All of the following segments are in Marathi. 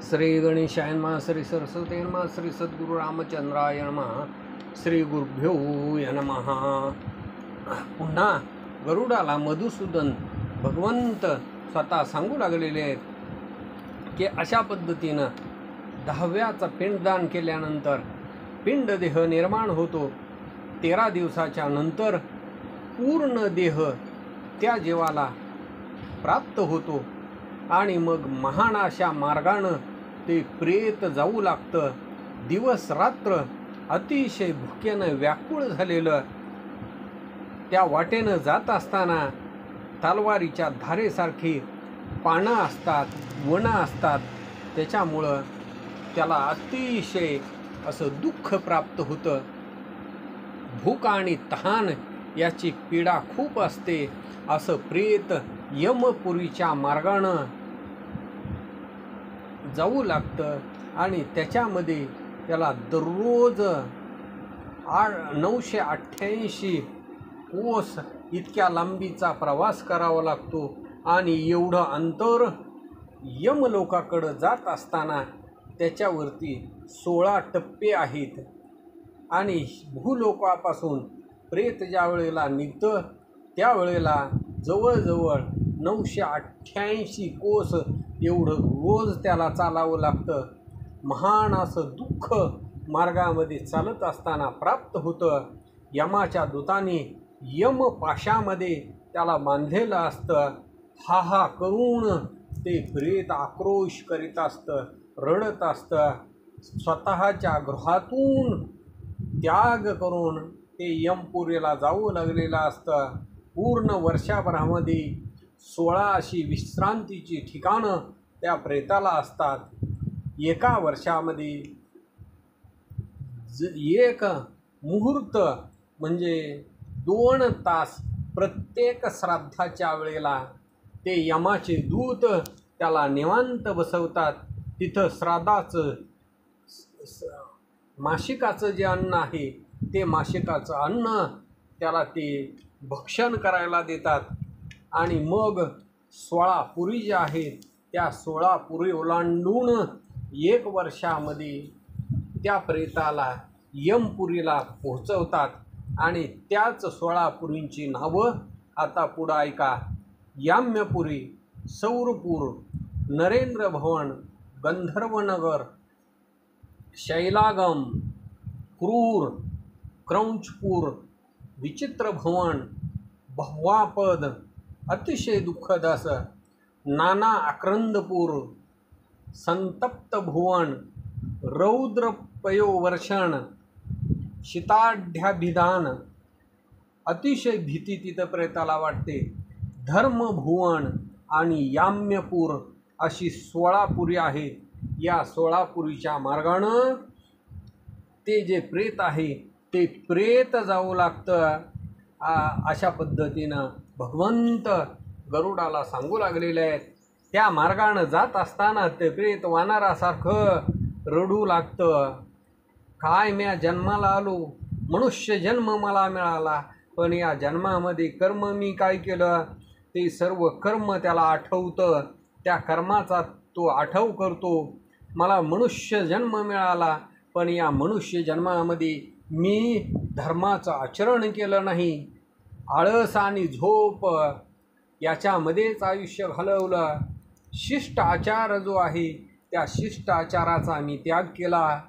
श्री गणेशाय नमः, श्री सरस्वती नमः, श्री सद्गुरु रामचंद्राय नमः, श्री गुरुभ्यो नमः. पुन्हा गरुडाला मधुसूदन भगवंत स्वतः सांगू लागलेले आहेत की अशा पद्धतीनं 10व्याचा पिंडदान केल्यानंतर पिंडदेह निर्माण होतो. 13 दिवसाच्या नंतर पूर्ण देह त्या जीवाला प्राप्त होतो आणि मग महान अशा मार्गानं ते प्रेत जाऊ लागतं. दिवस रात्र अतिशय भुकेनं व्याकुळ झालेलं त्या वाटेनं जात असताना तलवारीच्या धारेसारखी पानं असतात, वनं असतात. त्याच्यामुळं त्याला अतिशय असं दुःख प्राप्त होतं. भूक आणि तहान याची पीडा खूप असते. असं प्रेत यमपुरीच्या मार्गानं जाऊ लागतं आणि त्याच्यामध्ये त्याला दररोज 988 कोस इतक्या लांबीचा प्रवास करावा लागतो. आणि एवढं अंतर यमलोकाकडं जात असताना त्याच्यावरती 16 टप्पे आहेत. आणि भूलोकापासून प्रेत ज्या वेळेला निघतं त्यावेळेला जवळजवळ 988 कोस एवढं रोज त्याला चालावं लागतं. महान असं दुःख मार्गामध्ये चालत असताना प्राप्त होतं. यमाच्या दूताने यमपाशामध्ये त्याला बांधलेलं असतं. हा करून ते प्रेत आक्रोश करीत असतं, रडत असतं. स्वतःच्या गृहातून त्याग करून ते यमपुरीला जाऊ लागलेलं असतं. पूर्ण वर्षभरामध्ये 16 अशी विश्रांतीची ठिकाणं त्या प्रेताला असतात. एका वर्षामध्ये एक मुहूर्त म्हणजे 2 तास प्रत्येक श्राद्धाच्या वेळेला ते यमाचे दूत त्याला निवांत बसवतात. तिथं श्राद्धाचं मासिकाचं जे अन्न आहे ते मासिकाचं अन्न त्याला ते भक्षण करायला देतात. आणि मग 16 पुरी ज्या आहेत त्या 16 पुरी ओलांडून 1 वर्षामध्ये त्या प्रेताला यमपुरीला पोहोचवतात. आणि त्याच 16 पुरींची नावं आता पुढं ऐका. याम्यपुरी, सौरपूर, नरेंद्र भवन, गंधर्वनगर, शैलागम, क्रूर, क्रौंचपूर, विचित्र भवन, भवापद, अतिशय दुःखद असं नाना आक्रंदपूर, संतप्त भुवन, रौद्रपयोवर्षण, शीताढ्याभिधान, अतिशय भीती तिथं प्रेताला वाटते. धर्मभुवन आणि याम्यपूर अशी 16 पुरी आहेत. या 16 पुरीच्या मार्गानं ते जे प्रेत आहे ते प्रेत जाऊ लागतं. अशा पद्धतीनं भगवंत गरुडाला सांगू लागलेले आहेत. त्या मार्गानं जात असताना ते प्रेत वानरासारखं रडू लागतं. काय म्या जन्माला आलो, मनुष्य जन्म मला मिळाला, पण या जन्मामध्ये कर्म मी काय केलं ते सर्व कर्म त्याला आठवतं. त्या कर्माचा तो आठव करतो. मला मनुष्य जन्म मिळाला, पण या मनुष्य जन्मामध्ये मी धर्माचं आचरण केलं नाही. आळस आणि झोप याच्यामध्येच आयुष्य घालवलं. शिष्ट आचार जो आहे त्या शिष्ट आचाराचा मी त्याग केला.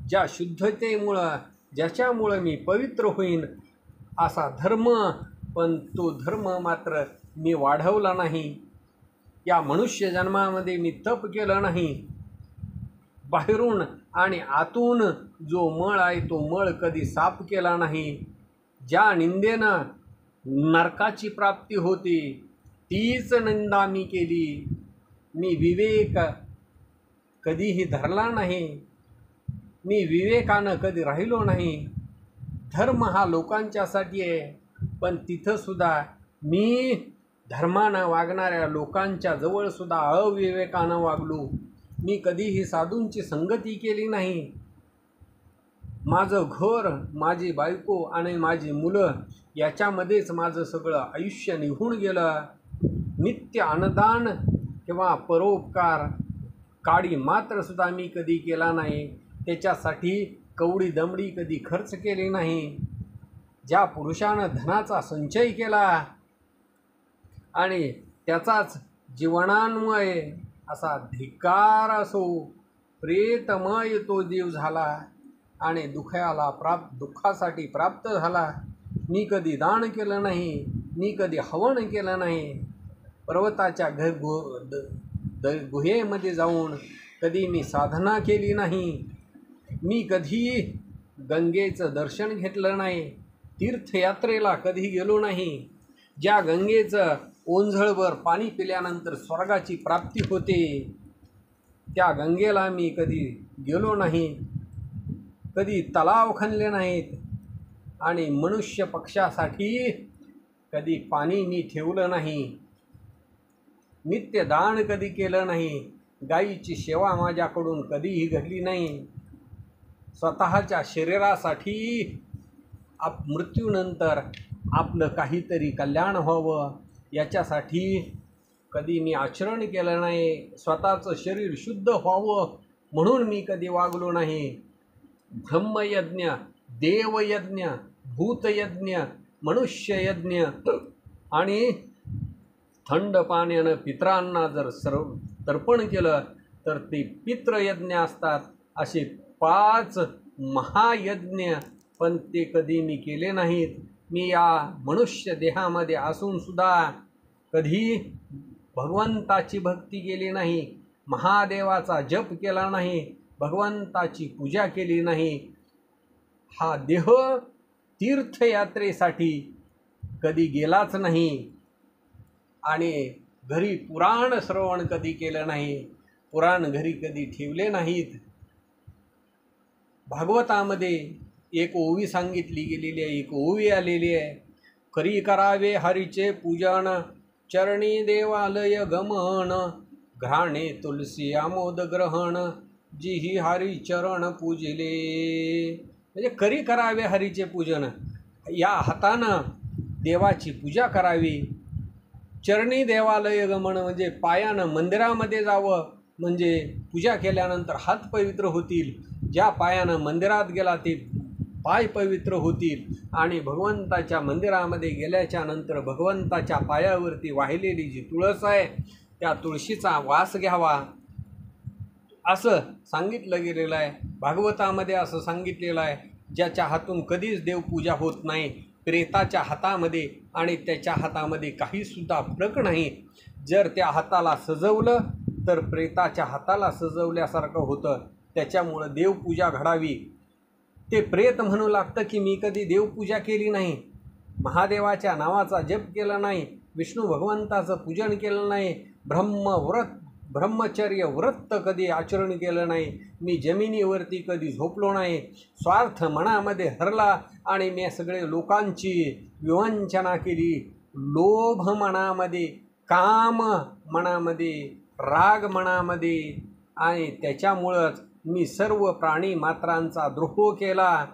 ज्या शुद्धतेमुळं ज्याच्यामुळं मी पवित्र होईन असा धर्म, पण तो धर्म मात्र मी वाढवला नाही. या मनुष्य जन्मामध्ये मी तप केलं नाही. बाहेरून आणि आतून जो मळ आहे तो मळ कधी साफ केला नाही. ज्या निंदेनं नरकाची प्राप्ती होती तीच निंदा मी केली. मी विवेक कधीही धरला नाही. मी विवेकानं कधी राहिलो नाही. धर्म हा लोकांच्यासाठी आहे, पण तिथंसुद्धा मी धर्मानं वागणाऱ्या लोकांच्या जवळसुद्धा अविवेकानं वागलो. मी कधीही साधूंची संगती केली नाही. माझं घर, माझी बायको आणि माझी मुलं याच्यामध्येच माझं सगळं आयुष्य निघून गेलं. नित्य अन्नदान किंवा परोपकार काडी मात्र सुद्धा मी कधी केला नाही, त्याच्यासाठी कवडी दमडी कधी खर्च केली नाही. ज्या पुरुषानं धनाचा संचय केला आणि त्याचाच जीवनान्वय असा धिक्कार असो, प्रेतमय तो जीव झाला आणि दुःखासाठी प्राप्त झाला. मी कधी दान केलं नाही, मी कधी हवन केलं नाही, पर्वताच्या गुहेमध्ये जाऊन कधी मी साधना केली नाही, मी कधी गंगेचं दर्शन घेतलं नाही, तीर्थयात्रेला कधी गेलो नाही. ज्या गंगेचं ओंझळभर पाणी पिल्यानंतर स्वर्गाची प्राप्ती होते, त्या गंगेला मी कधी गेलो नाही, कधी तलाव खणले नाहीत आणि मनुष्य पक्षासाठी कधी पाणी मी ठेवलं नाही, नित्यदान कधी केलं नाही, गायीची सेवा माझ्याकडून कधीही घडली नाही. स्वतःच्या शरीरासाठी मृत्यूनंतर आपलं काहीतरी कल्याण व्हावं याच्यासाठी कधी मी आचरण केलं नाही. स्वतःचं शरीर शुद्ध व्हावं म्हणून मी कधी वागलो नाही. ब्रह्मयज्ञ, देवयज्ञ, भूतयज्ञ, मनुष्ययज्ञ आणि थंड पाण्यानं पितरांना जर तर्पण केलं तर ते पितृयज्ञ असतात. असे 5 महायज्ञ पण ते कधी मी केले नाहीत. मी या मनुष्य देहामध्ये असून सुद्धा कधी भगवंताची भक्ती केली नाही, महादेवाचा जप केला नाही, भगवंताची पूजा केली नाही. हा देह तीर्थयात्रेसाठी कधी गेलाच नाही आणि घरी पुराण श्रवण कधी केलं नाही, पुराण घरी कधी ठेवले नाहीत. भागवतामध्ये एक ओवी सांगितली गेलेली आहे, एक ओवी आलेली आहे. करी करावे हरीचे पूजन, चरणी देवालय गमन, घ्राणे तुलसी आमोद ग्रहण, जिही हरी चरण पूजिले. म्हणजे करी करावे हरीचे पूजन, या हातानं देवाची पूजा करावी. चरणी देवालय गमन म्हणजे पायानं मंदिरामध्ये जावं, म्हणजे पूजा केल्यानंतर हात पवित्र होतील. ज्या पायानं मंदिरात गेला ते पाय पवित्र होतील आणि भगवंताच्या मंदिरामध्ये गेल्याच्या नंतर भगवंताच्या पायावरती वाहिलेली जी तुळस आहे त्या तुळशीचा वास घ्यावा असं सांगितलं गेलेलं आहे. भागवतामध्ये असं सांगितलेलं आहे, ज्याच्या हातून कधीच देवपूजा होत नाही, प्रेताच्या हातामध्ये आणि त्याच्या हातामध्ये काहीसुद्धा फरक नाही. जर त्या हाताला सजवलं तर प्रेताच्या हाताला सजवल्यासारखं होतं. त्याच्यामुळं देवपूजा घडावी. ते प्रेत म्हणू लागतं की मी कधी देवपूजा केली नाही, महादेवाच्या नावाचा जप केला नाही, विष्णू भगवंताचं पूजन केलं नाही, ब्रह्मचर्य व्रत कधी आचरण केलं नाही, मी जमिनीवरती कधी झोपलो नाही, स्वार्थ मनामध्ये हरला आणि मी सगळे लोकांची विवंचना केली, लोभ मनामध्ये, काम मनामध्ये, राग मनामध्ये आणि त्याच्यामुळंच मी सर्व प्राणी मात्रांचा द्रोह केला.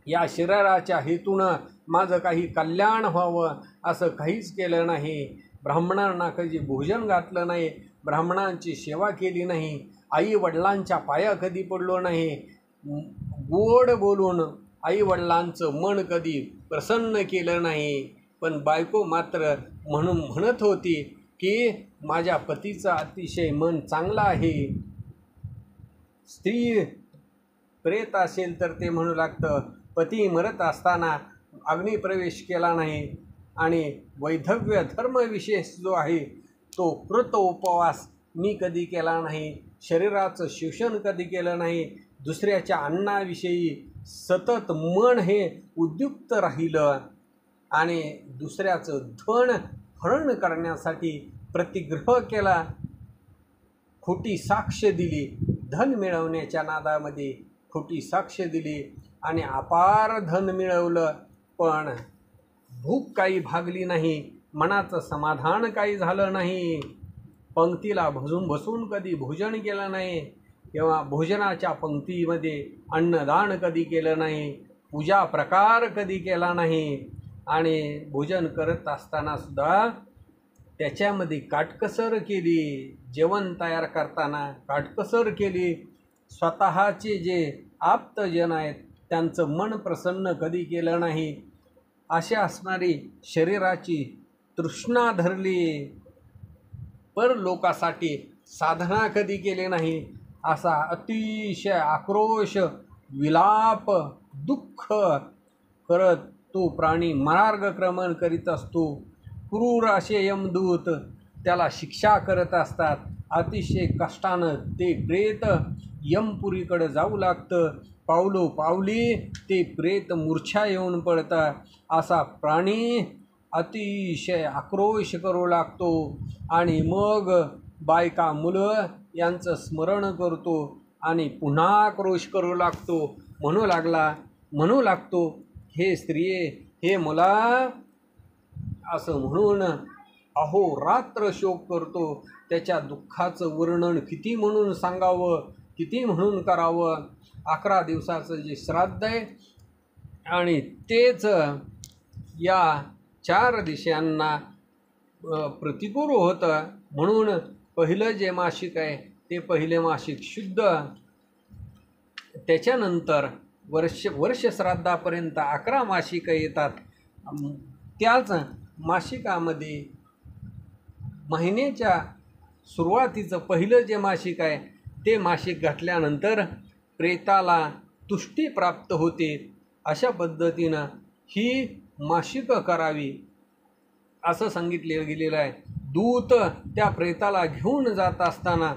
या शरीराच्या हेतूनं माझं काही कल्याण व्हावं असं काहीच केलं नाही. ब्राह्मणांना कधी भोजन घातलं नाही, ब्राह्मणांची सेवा केली नाही, आईवडिलांच्या पाया कधी पडलो नाही, गोड बोलून आईवडिलांचं मन कधी प्रसन्न केलं नाही. पण बायको मात्र म्हणत होती की माझ्या पतीचं अतिशय मन चांगलं आहे. स्त्री प्रेत असेल तर ते म्हणू लागतं पती मरत असताना अग्निप्रवेश केला नाही आणि वैधव्य धर्मविशेष जो आहे तो कृत उपवास मी कधी केला नाही, शरीराचं शोषण कधी केलं नाही, दुसऱ्याच्या अन्नाविषयी सतत मन हे उद्युक्त राहिलं आणि दुसऱ्याचं धन हरण करण्यासाठी प्रतिग्रह केला, खोटी साक्ष दिली, धन मिळवण्याच्या नादामध्ये खोटी साक्ष दिली आणि अपार धन मिळवलं, पण भूक काही भागली नाही, मनाचं समाधान काही झालं नाही, पंक्तीला बसून कधी भोजन केलं नाही किंवा भोजनाच्या पंक्तीमध्ये अन्नदान कधी केलं नाही, पूजा प्रकार कधी केला नाही आणि भोजन करत असताना सुद्धा त्याच्यामध्ये काटकसर केली, जेवण तयार करताना काटकसर केली, स्वतःचे जे आप्तजन आहेत त्यांचं मन प्रसन्न कधी केलं नाही, अशा असणारी शरीराची तृष्णा धरली, परलोकासाठी साधना कधी केली नाही, असा अतिशय आक्रोश, विलाप, दुःख करत तो प्राणी मार्गक्रमण करीत असतो. क्रूर असे यमदूत त्याला शिक्षा करत असतात. अतिशय कष्टानं ते प्रेत यमपुरीकडे जाऊ लागतं. पावली ते प्रेत मूर्छा येऊन पडतं. असा प्राणी अतिशय आक्रोश करू लागतो आणि मग बायका मुलं यांचं स्मरण करतो आणि पुन्हा आक्रोश करू लागतो. म्हणू लागतो, हे स्त्रिये, हे मुला, असं म्हणून अहोरात्र शोक करतो. त्याच्या दुःखाचं वर्णन किती म्हणून सांगावं, किती म्हणून करावं. 11 दिवसाचं जे श्राद्ध आहे आणि तेच या 4 दिशांना प्रतिकूल होतं. म्हणून पहिलं जे मासिक आहे ते पहिले मासिक शुद्ध, त्याच्यानंतर वर्ष श्राद्धापर्यंत 11 मासिकं येतात. त्याच मासिकामध्ये महिन्याच्या सुरुवातीचं पहिलं जे मासिक आहे ते मासिक घातल्यानंतर प्रेताला तुष्टी प्राप्त होते. अशा पद्धतीनं ही मासिकं करावी असं सांगितलं गेलेलं आहे. दूत त्या प्रेताला घेऊन जात असताना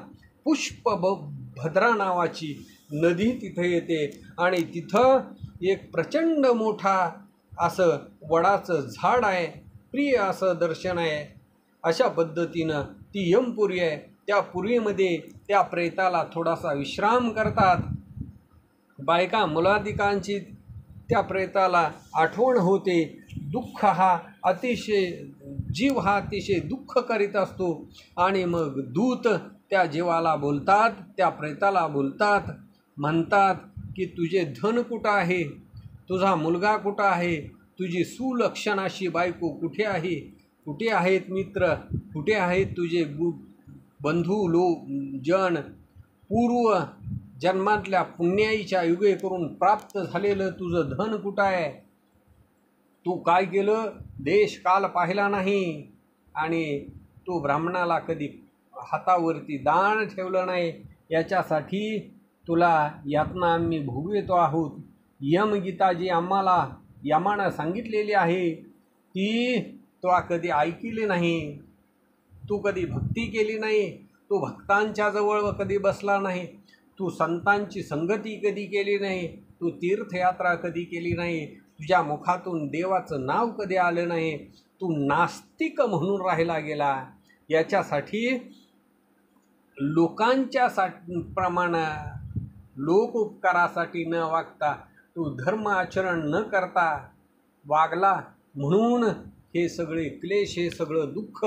पुष्पभद्रा नावाची नदी तिथं येते आणि तिथं एक प्रचंड मोठा असं वडाचं झाड आहे. प्रिय असं दर्शन आहे. अशा पद्धतीनं ती यमपुरी आहे. त्या पुरीमध्ये त्या प्रेताला थोडासा विश्राम करतात. बायका मुलादिकांची त्या प्रेताला आठवण होते. दुःख हा अतिशय जीव हा अतिशय दुःख करीत असतो आणि मग दूत त्या जीवाला बोलतात, त्या प्रेताला बोलतात, म्हणतात की तुझे धन कुठं आहे, तुझा मुलगा कुठं आहे, तुझी सुलक्षण अशी बायको कुठे आहे, कुठे आहेत मित्र, कुठे आहेत तुझे बंधू जन, पूर्व जन्मातल्या पुण्याईच्या युगे करून प्राप्त झालेलं तुझं धन कुठं आहे, तू काय केलं, देश काल पाहिला नाही आणि तू ब्राह्मणाला कधी हातावरती दान ठेवलं नाही, याच्यासाठी तुला यातना आम्ही भोगवितो आहोत. यमगीता जी आम्हाला यमानं सांगितलेली आहे ती तू कधी ऐकली नाही, तू कधी भक्ती केली नाही, तू भक्तांच्या जवळ कधी बसला नाही, तू संतांची संगती कधी केली नाही, तू तीर्थयात्रा कधी केली नाही, तुझ्या मुखातून देवाचं नाव कधी आलं नाही, तू नास्तिक म्हणून राहिला गेला. याच्यासाठी लोकांच्या प्रमाणे लोकोपकारासाठी न वागता तू धर्म आचरण न करता वागला, म्हणून हे सगळे क्लेश, हे सगळं दुःख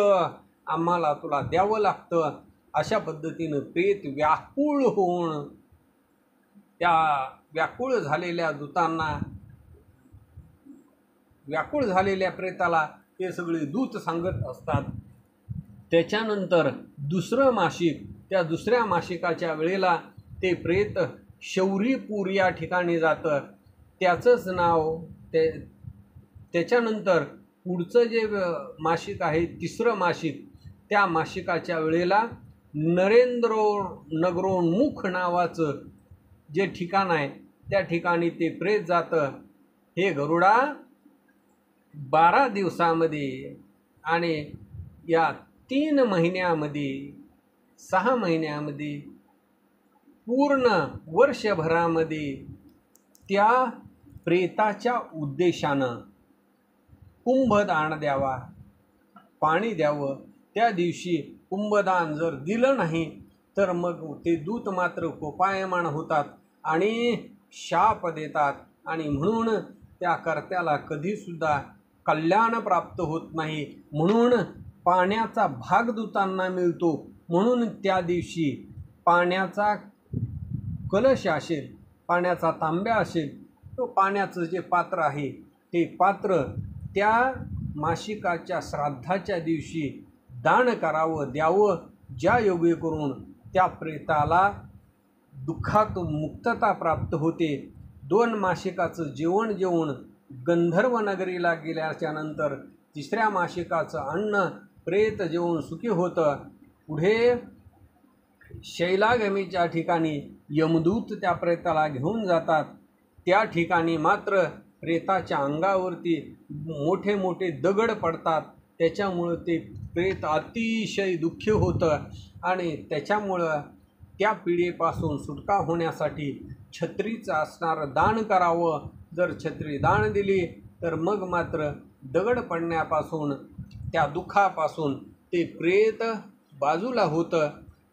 आम्हाला तुला द्यावं लागतं. अशा पद्धतीनं प्रेत व्याकुळ होऊन त्या व्याकुळ झालेल्या दूतांना, व्याकुळ झालेल्या प्रेताला हे सगळे दूत सांगत असतात. त्याच्यानंतर दुसरं मासिक, त्या दुसऱ्या मासिकाच्या वेळेला ते प्रेत शौरीपूर या ठिकाणी जातं. त्याचंच नाव त्याच्यानंतर पुढचं जे मासिक आहे तिसरं मासिक, त्या मासिकाच्या वेळेला नरेंद्रनगरोन्मुख नावाचं जे ठिकाण आहे त्या ठिकाणी ते प्रेत जातं. हे गरुडा 12 दिवसामध्ये आणि या 3 महिन्यामध्ये 6 महिन्यामध्ये पूर्ण वर्षभरामध्ये त्या प्रेताच्या उद्देशानं कुंभदान द्यावा, पाणी द्यावं. त्या दिवशी कुंभदान जर दिलं नाही तर मग ते दूत मात्र कोपायमान होतात आणि शाप देतात आणि म्हणून त्या कर्त्याला कधीसुद्धा कल्याण प्राप्त होत नाही. म्हणून पाण्याचा भाग दूतांना मिळतो. म्हणून त्या दिवशी पाण्याचा कलश असेल, पाण्याचा तांब्या असेल, तो पाण्याचं जे पात्र आहे ते पात्र त्या मासिकाच्या श्राद्धाच्या दिवशी दान करावं द्यावं, ज्या योगे करून त्या प्रेताला दुःखातून मुक्तता प्राप्त होते. 2 मासिकाचं जेवण जेवून गंधर्व नगरीला गेल्याच्या नंतर 3ऱ्या मासिकाचं अन्न प्रेत जेवून सुखी होतं. पुढे शैलागमीच्या ठिकाणी यमदूत त्या प्रेताला घेऊन जातात. त्या ठिकाणी मात्र प्रेताच्या अंगावरती मोठे मोठे दगड पडतात. त्याच्यामुळं ते प्रेत अतिशय दुःखी होतं आणि त्याच्यामुळं त्या पिढीपासून सुटका होण्यासाठी छत्रीचं असणारं दान करावं. जर छत्री दान दिली तर मग मात्र दगड पडण्यापासून, त्या दुःखापासून ते प्रेत बाजूला होतं.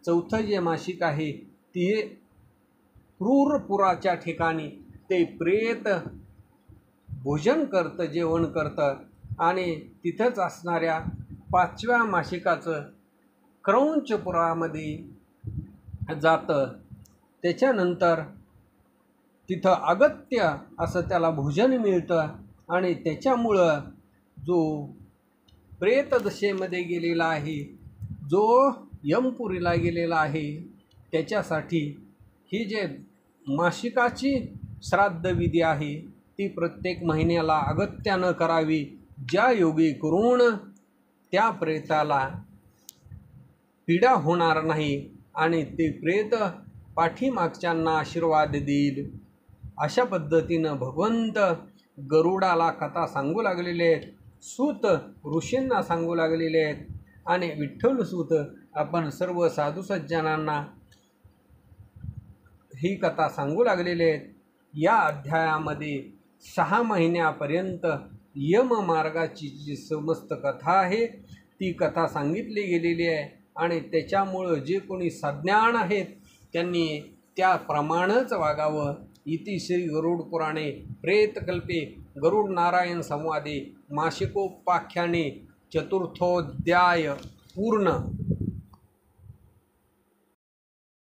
4थं जे मासिक आहे ते क्रूरपुराच्या ठिकाणी ते प्रेत भोजन करतं, जेवण करतं आणि तिथंच असणाऱ्या 5व्या मासिकाचं क्रौंचपुरामध्ये जातं. त्याच्यानंतर तिथं अगत्य असं त्याला भोजन मिळतं आणि त्याच्यामुळं जो प्रेतदशेमध्ये गेलेला आहे, जो यमपुरीला गेलेला आहे, त्याच्यासाठी ही जे मासिकाची श्राद्धविधी आहे ती प्रत्येक महिन्याला अगत्यानं करावी, ज्या योगी करून त्या प्रेताला पीडा होणार नाही आणि ते प्रेत पाठीमागच्यांना आशीर्वाद देईल. अशा पद्धतीनं भगवंत गरुडाला कथा सांगू लागलेले आहेत, सूत ऋषींना सांगू लागलेले आहेत आणि विठ्ठलसूत आपण सर्व साधुसज्जनांना ही कथा सांगू लागलेले आहेत. या अध्यायामध्ये 6 महिन्यापर्यंत यममार्गाची जी समस्त कथा आहे ती कथा सांगितली गेलेली आहे आणि त्याच्यामुळं जे कोणी सज्ञान आहेत त्यांनी त्याप्रमाणेच वागावं. इति श्री गरुड पुराणे प्रेतकल्पे गरुड नारायण संवादे मासिकोपाख्याने 4थोऽध्याय पूर्ण.